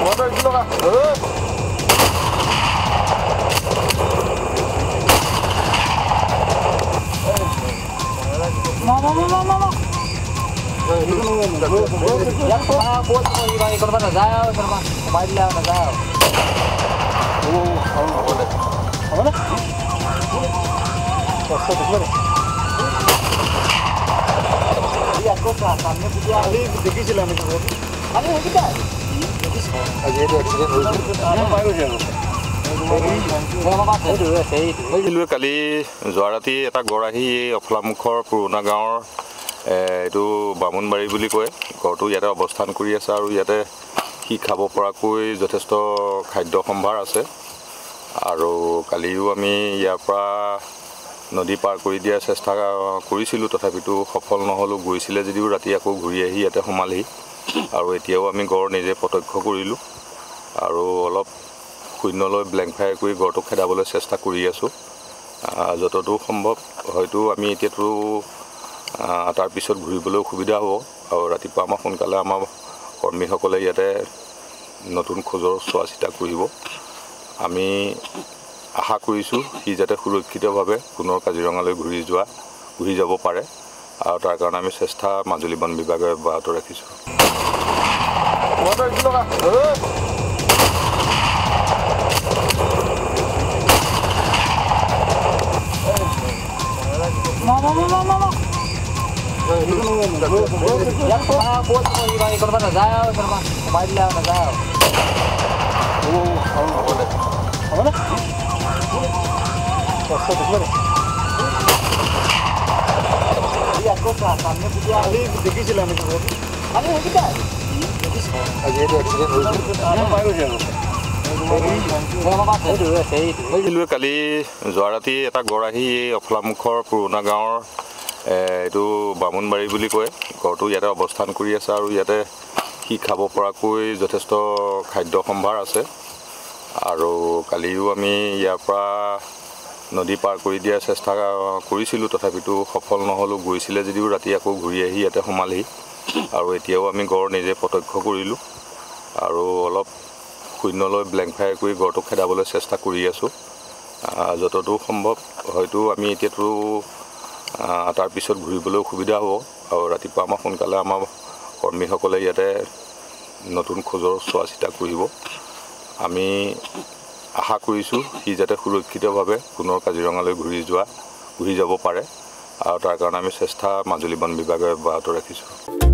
Motor itu loh, Kak. Mau. Yang buat ikut mana jauh, serba kembali lah jauh. Apa dah? Kosong tu mana? Dia kosong, kami punya. Ali dekis lah ni tu. Ali kita. Aje tu accident hoje. Não vai hoje não. কালি যোৱা ৰাতি এটা গড় আহি অফলামুখৰ পুৰণা গাঁৱৰ এইটো বামুণবাৰী বুলি কয় গড়টো ইয়াতে অৱস্থান কৰি আছে আৰু ইয়াতে সি খাব পৰাকৈ যথেষ্ট খাদ্য সম্ভাৰ আছে আৰু কালিও আমি ইয়াৰ পৰা নদী পাৰ কৰি দিয়াৰ চেষ্টা কৰিছিলোঁ তথাপিতো সফল নহ'লো গৈছিলে যদিও ৰাতি আকৌ ঘূৰি আহি ইয়াতে সোমালহি আৰু এতিয়াও আমি গড় নিজে প্ৰত্যক্ষ কৰিলোঁ আৰু অলপ শূন্যলৈ ব্লেংক ফায়াৰ কৰি গড়টোক খেদাবলৈ চেষ্টা কৰি আছোঁ যতদূৰ সম্ভৱ হয়তো আমি এতিয়াতো তাৰ পিছত ঘূৰিবলৈ সুবিধা হ'ব আৰু ৰাতিপুৱা আমাৰ সোনকালে আমাৰ কৰ্মীসকলে ইয়াতে নতুন খোজৰ চোৱা চিতা কৰিব আমি আশা কৰিছোঁ সি যাতে সুৰক্ষিতভাৱে পুনৰ কাজিৰঙালৈ ঘূৰি যাব পাৰে আৰু তাৰ কাৰণে আমি চেষ্টা মাজুলী বন বিভাগে অব্যাহত ৰাখিছোঁ Mau. Yang buat ikut mana jauh, serba kembali lah jauh. Apa dah? Kosong tu mana? Dia kosong, kami punya. Ali dekis lah ni tu. Ali kita. Aje tu accident hoje. Não vai hoje não. কালি যোৱা ৰাতি এটা গড় আহি অফলামুখৰ পুৰণা গাঁৱৰ এইটো বামুণবাৰী বুলি কয় গড়টো ইয়াতে অৱস্থান কৰি আছে আৰু ইয়াতে সি খাব পৰাকৈ যথেষ্ট খাদ্য সম্ভাৰ আছে আৰু কালিও আমি ইয়াৰ পৰা নদী পাৰ কৰি দিয়াৰ চেষ্টা কৰিছিলোঁ তথাপিতো সফল নহ'লো গৈছিলে যদিও ৰাতি আকৌ ঘূৰি আহি ইয়াতে সোমালহি আৰু এতিয়াও আমি গড় নিজে প্ৰত্যক্ষ কৰিলোঁ আৰু অলপ শূন্যলৈ ব্লেংক ফায়াৰ কৰি গড়টোক খেদাবলৈ চেষ্টা কৰি আছোঁ যতদূৰ সম্ভৱ হয়তো আমি এতিয়াতো তাৰ পিছত ঘূৰিবলৈ সুবিধা হ'ব আৰু ৰাতিপুৱা আমাৰ সোনকালে আমাৰ কৰ্মীসকলে ইয়াতে নতুন খোজৰ চোৱা চিতা কৰিব আমি আশা কৰিছোঁ সি যাতে সুৰক্ষিতভাৱে পুনৰ কাজিৰঙালৈ ঘূৰি যাব পাৰে আৰু তাৰ কাৰণে আমি চেষ্টা মাজুলী বন বিভাগে অব্যাহত ৰাখিছোঁ